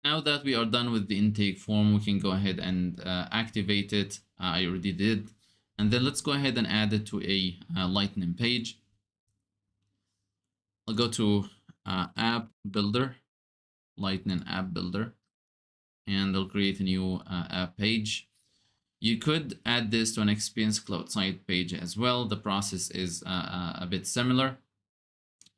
Now that we are done with the intake form, we can go ahead and activate it. I already did. And then let's go ahead and add it to a Lightning page. I'll go to App Builder, Lightning App Builder, and I'll create a new app page. You could add this to an Experience Cloud site page as well. The process is a bit similar,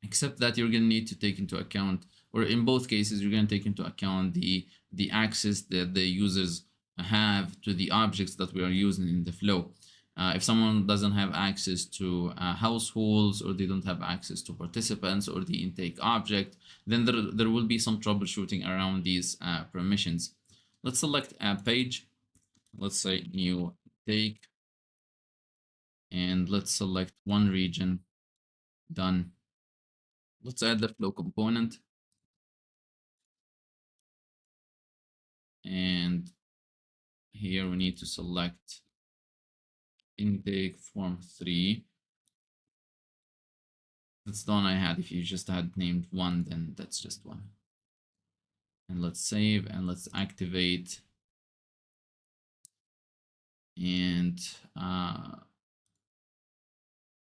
except that you're going to need to take into account, or in both cases, you're going to take into account the access that the users have to the objects that we are using in the flow. If someone doesn't have access to households, or they don't have access to participants or the intake object, then there will be some troubleshooting around these permissions. Let's select app page. Let's say new intake, and let's select one region. Done. Let's add the flow component. And here we need to select intake form 3. That's the one I had. If you just had named 1, then that's just 1. And let's save and let's activate. And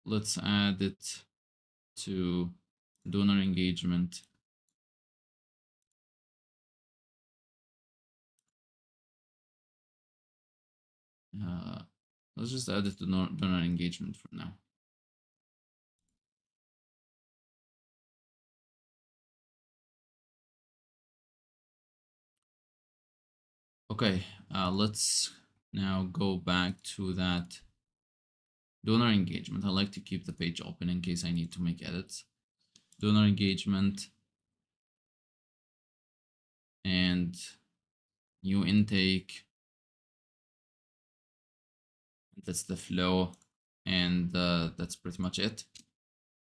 let's add it to donor engagement. Let's just add it to donor engagement for now. Okay, let's now go back to that donor engagement. I like to keep the page open in case I need to make edits. Donor engagement and new intake. That's the flow, and that's pretty much it.